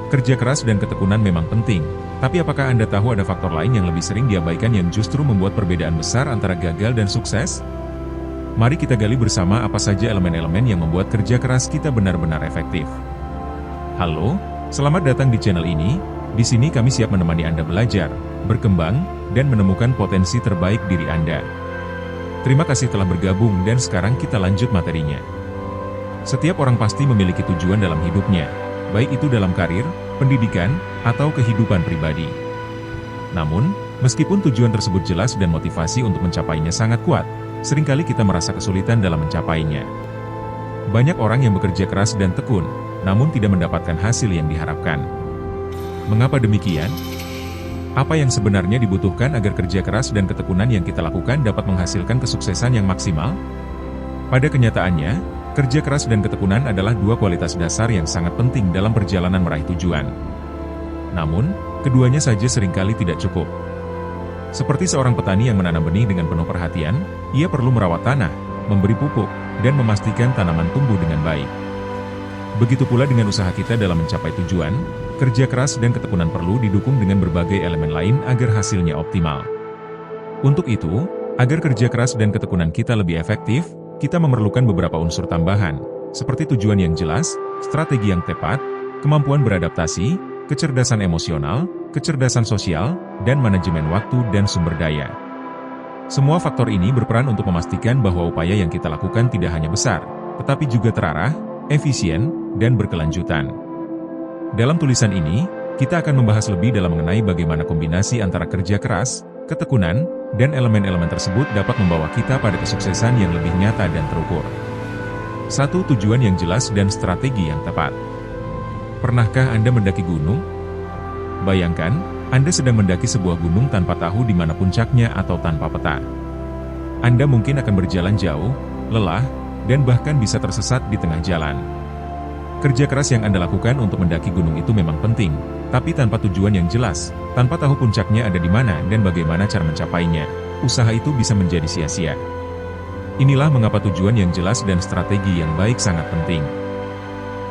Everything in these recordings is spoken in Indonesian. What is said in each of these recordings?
Kerja keras dan ketekunan memang penting, tapi apakah Anda tahu ada faktor lain yang lebih sering diabaikan yang justru membuat perbedaan besar antara gagal dan sukses? Mari kita gali bersama apa saja elemen-elemen yang membuat kerja keras kita benar-benar efektif. Halo, selamat datang di channel ini. Di sini kami siap menemani Anda belajar, berkembang, dan menemukan potensi terbaik diri Anda. Terima kasih telah bergabung dan sekarang kita lanjut materinya. Setiap orang pasti memiliki tujuan dalam hidupnya, baik itu dalam karir, pendidikan, atau kehidupan pribadi. Namun, meskipun tujuan tersebut jelas dan motivasi untuk mencapainya sangat kuat, seringkali kita merasa kesulitan dalam mencapainya. Banyak orang yang bekerja keras dan tekun, namun tidak mendapatkan hasil yang diharapkan. Mengapa demikian? Apa yang sebenarnya dibutuhkan agar kerja keras dan ketekunan yang kita lakukan dapat menghasilkan kesuksesan yang maksimal? Pada kenyataannya, kerja keras dan ketekunan adalah dua kualitas dasar yang sangat penting dalam perjalanan meraih tujuan. Namun, keduanya saja seringkali tidak cukup. Seperti seorang petani yang menanam benih dengan penuh perhatian, ia perlu merawat tanah, memberi pupuk, dan memastikan tanaman tumbuh dengan baik. Begitu pula dengan usaha kita dalam mencapai tujuan, kerja keras dan ketekunan perlu didukung dengan berbagai elemen lain agar hasilnya optimal. Untuk itu, agar kerja keras dan ketekunan kita lebih efektif, kita memerlukan beberapa unsur tambahan, seperti tujuan yang jelas, strategi yang tepat, kemampuan beradaptasi, kecerdasan emosional, kecerdasan sosial, dan manajemen waktu dan sumber daya. Semua faktor ini berperan untuk memastikan bahwa upaya yang kita lakukan tidak hanya besar, tetapi juga terarah, efisien, dan berkelanjutan. Dalam tulisan ini, kita akan membahas lebih dalam mengenai bagaimana kombinasi antara kerja keras, ketekunan, dan elemen-elemen tersebut dapat membawa kita pada kesuksesan yang lebih nyata dan terukur. 1. Tujuan yang jelas dan strategi yang tepat. Pernahkah Anda mendaki gunung? Bayangkan, Anda sedang mendaki sebuah gunung tanpa tahu di mana puncaknya atau tanpa peta. Anda mungkin akan berjalan jauh, lelah, dan bahkan bisa tersesat di tengah jalan. Kerja keras yang Anda lakukan untuk mendaki gunung itu memang penting, tapi tanpa tujuan yang jelas, tanpa tahu puncaknya ada di mana dan bagaimana cara mencapainya, usaha itu bisa menjadi sia-sia. Inilah mengapa tujuan yang jelas dan strategi yang baik sangat penting.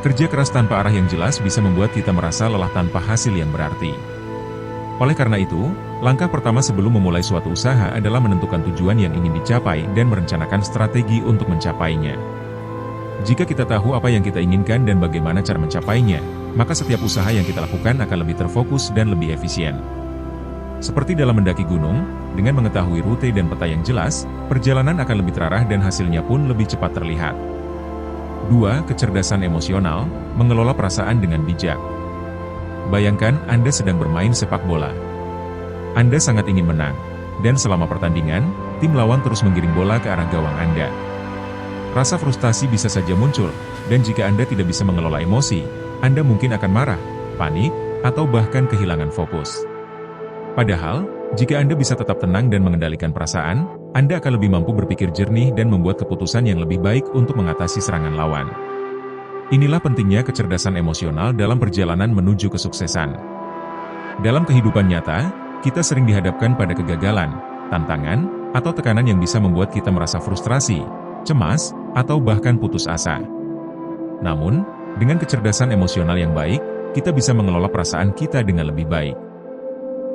Kerja keras tanpa arah yang jelas bisa membuat kita merasa lelah tanpa hasil yang berarti. Oleh karena itu, langkah pertama sebelum memulai suatu usaha adalah menentukan tujuan yang ingin dicapai dan merencanakan strategi untuk mencapainya. Jika kita tahu apa yang kita inginkan dan bagaimana cara mencapainya, maka setiap usaha yang kita lakukan akan lebih terfokus dan lebih efisien. Seperti dalam mendaki gunung, dengan mengetahui rute dan peta yang jelas, perjalanan akan lebih terarah dan hasilnya pun lebih cepat terlihat. 2. Kecerdasan emosional, mengelola perasaan dengan bijak. Bayangkan Anda sedang bermain sepak bola. Anda sangat ingin menang, dan selama pertandingan, tim lawan terus menggiring bola ke arah gawang Anda. Rasa frustasi bisa saja muncul, dan jika Anda tidak bisa mengelola emosi, Anda mungkin akan marah, panik, atau bahkan kehilangan fokus. Padahal, jika Anda bisa tetap tenang dan mengendalikan perasaan, Anda akan lebih mampu berpikir jernih dan membuat keputusan yang lebih baik untuk mengatasi serangan lawan. Inilah pentingnya kecerdasan emosional dalam perjalanan menuju kesuksesan. Dalam kehidupan nyata, kita sering dihadapkan pada kegagalan, tantangan, atau tekanan yang bisa membuat kita merasa frustrasi, cemas, atau bahkan putus asa. Namun, dengan kecerdasan emosional yang baik, kita bisa mengelola perasaan kita dengan lebih baik.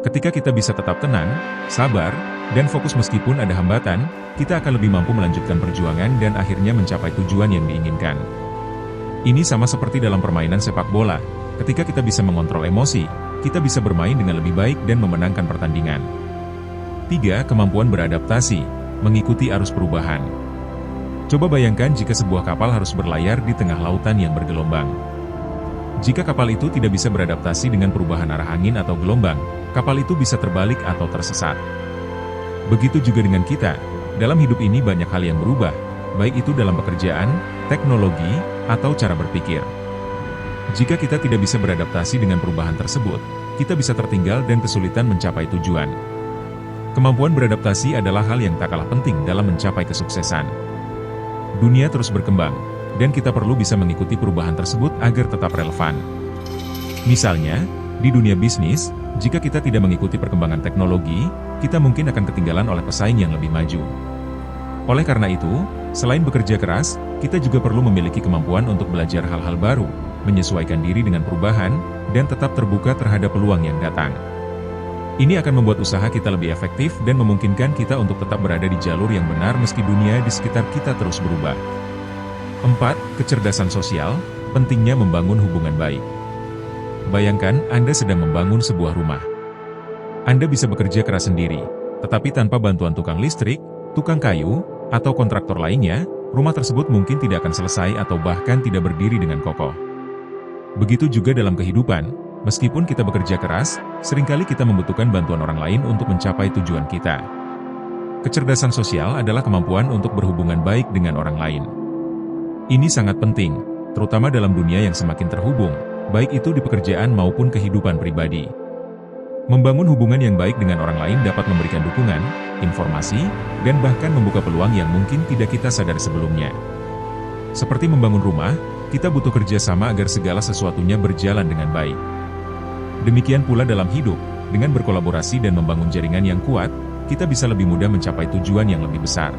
Ketika kita bisa tetap tenang, sabar, dan fokus meskipun ada hambatan, kita akan lebih mampu melanjutkan perjuangan dan akhirnya mencapai tujuan yang diinginkan. Ini sama seperti dalam permainan sepak bola, ketika kita bisa mengontrol emosi, kita bisa bermain dengan lebih baik dan memenangkan pertandingan. 3. Kemampuan beradaptasi, mengikuti arus perubahan. Coba bayangkan jika sebuah kapal harus berlayar di tengah lautan yang bergelombang. Jika kapal itu tidak bisa beradaptasi dengan perubahan arah angin atau gelombang, kapal itu bisa terbalik atau tersesat. Begitu juga dengan kita, dalam hidup ini banyak hal yang berubah, baik itu dalam pekerjaan, teknologi, atau cara berpikir. Jika kita tidak bisa beradaptasi dengan perubahan tersebut, kita bisa tertinggal dan kesulitan mencapai tujuan. Kemampuan beradaptasi adalah hal yang tak kalah penting dalam mencapai kesuksesan. Dunia terus berkembang, dan kita perlu bisa mengikuti perubahan tersebut agar tetap relevan. Misalnya, di dunia bisnis, jika kita tidak mengikuti perkembangan teknologi, kita mungkin akan ketinggalan oleh pesaing yang lebih maju. Oleh karena itu, Selain bekerja keras, kita juga perlu memiliki kemampuan untuk belajar hal-hal baru, menyesuaikan diri dengan perubahan, dan tetap terbuka terhadap peluang yang datang. Ini akan membuat usaha kita lebih efektif dan memungkinkan kita untuk tetap berada di jalur yang benar meski dunia di sekitar kita terus berubah. 4. Kecerdasan sosial, pentingnya membangun hubungan baik. Bayangkan Anda sedang membangun sebuah rumah. Anda bisa bekerja keras sendiri, tetapi tanpa bantuan tukang listrik, tukang kayu, atau kontraktor lainnya, rumah tersebut mungkin tidak akan selesai atau bahkan tidak berdiri dengan kokoh. Begitu juga dalam kehidupan, meskipun kita bekerja keras, seringkali kita membutuhkan bantuan orang lain untuk mencapai tujuan kita. Kecerdasan sosial adalah kemampuan untuk berhubungan baik dengan orang lain. Ini sangat penting, terutama dalam dunia yang semakin terhubung, baik itu di pekerjaan maupun kehidupan pribadi. Membangun hubungan yang baik dengan orang lain dapat memberikan dukungan, informasi, dan bahkan membuka peluang yang mungkin tidak kita sadari sebelumnya. Seperti membangun rumah, kita butuh kerjasama agar segala sesuatunya berjalan dengan baik. Demikian pula dalam hidup, dengan berkolaborasi dan membangun jaringan yang kuat, kita bisa lebih mudah mencapai tujuan yang lebih besar.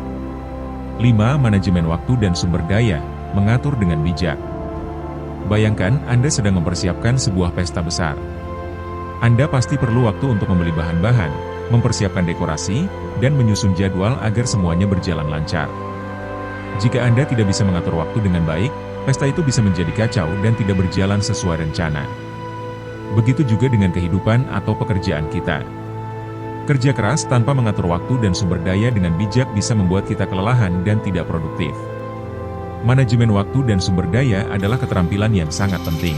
5. Manajemen waktu dan sumber daya, mengatur dengan bijak. Bayangkan Anda sedang mempersiapkan sebuah pesta besar. Anda pasti perlu waktu untuk membeli bahan-bahan, mempersiapkan dekorasi, dan menyusun jadwal agar semuanya berjalan lancar. Jika Anda tidak bisa mengatur waktu dengan baik, pesta itu bisa menjadi kacau dan tidak berjalan sesuai rencana. Begitu juga dengan kehidupan atau pekerjaan kita. Kerja keras tanpa mengatur waktu dan sumber daya dengan bijak bisa membuat kita kelelahan dan tidak produktif. Manajemen waktu dan sumber daya adalah keterampilan yang sangat penting.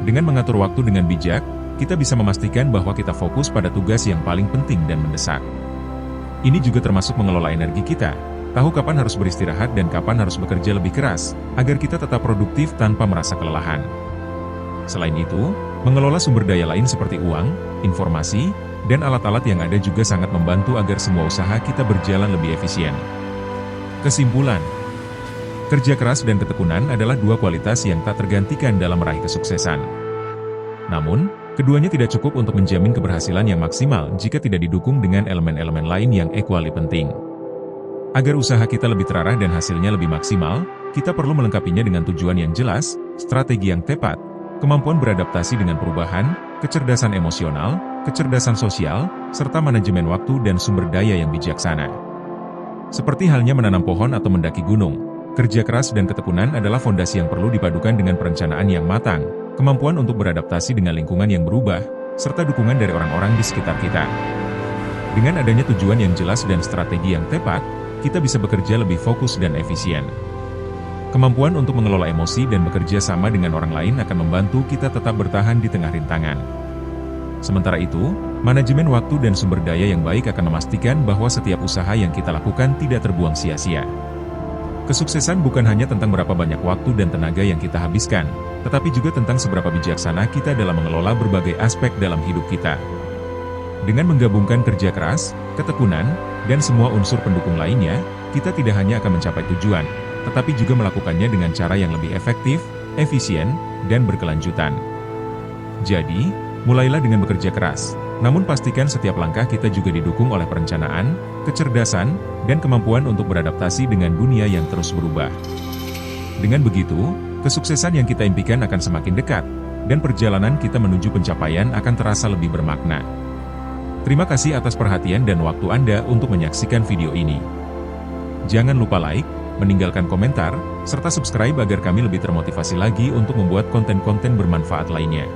Dengan mengatur waktu dengan bijak, kita bisa memastikan bahwa kita fokus pada tugas yang paling penting dan mendesak. Ini juga termasuk mengelola energi kita, tahu kapan harus beristirahat dan kapan harus bekerja lebih keras, agar kita tetap produktif tanpa merasa kelelahan. Selain itu, mengelola sumber daya lain seperti uang, informasi, dan alat-alat yang ada juga sangat membantu agar semua usaha kita berjalan lebih efisien. Kesimpulan, kerja keras dan ketekunan adalah dua kualitas yang tak tergantikan dalam meraih kesuksesan. Namun, keduanya tidak cukup untuk menjamin keberhasilan yang maksimal jika tidak didukung dengan elemen-elemen lain yang equally penting. Agar usaha kita lebih terarah dan hasilnya lebih maksimal, kita perlu melengkapinya dengan tujuan yang jelas, strategi yang tepat, kemampuan beradaptasi dengan perubahan, kecerdasan emosional, kecerdasan sosial, serta manajemen waktu dan sumber daya yang bijaksana. Seperti halnya menanam pohon atau mendaki gunung, kerja keras dan ketekunan adalah fondasi yang perlu dipadukan dengan perencanaan yang matang, kemampuan untuk beradaptasi dengan lingkungan yang berubah, serta dukungan dari orang-orang di sekitar kita. Dengan adanya tujuan yang jelas dan strategi yang tepat, kita bisa bekerja lebih fokus dan efisien. Kemampuan untuk mengelola emosi dan bekerja sama dengan orang lain akan membantu kita tetap bertahan di tengah rintangan. Sementara itu, manajemen waktu dan sumber daya yang baik akan memastikan bahwa setiap usaha yang kita lakukan tidak terbuang sia-sia. Kesuksesan bukan hanya tentang berapa banyak waktu dan tenaga yang kita habiskan, tetapi juga tentang seberapa bijaksana kita dalam mengelola berbagai aspek dalam hidup kita. Dengan menggabungkan kerja keras, ketekunan, dan semua unsur pendukung lainnya, kita tidak hanya akan mencapai tujuan, tetapi juga melakukannya dengan cara yang lebih efektif, efisien, dan berkelanjutan. Jadi, mulailah dengan bekerja keras, namun pastikan setiap langkah kita juga didukung oleh perencanaan, kecerdasan, dan kemampuan untuk beradaptasi dengan dunia yang terus berubah. Dengan begitu, kesuksesan yang kita impikan akan semakin dekat, dan perjalanan kita menuju pencapaian akan terasa lebih bermakna. Terima kasih atas perhatian dan waktu Anda untuk menyaksikan video ini. Jangan lupa like, meninggalkan komentar, serta subscribe agar kami lebih termotivasi lagi untuk membuat konten-konten bermanfaat lainnya.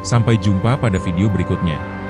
Sampai jumpa pada video berikutnya.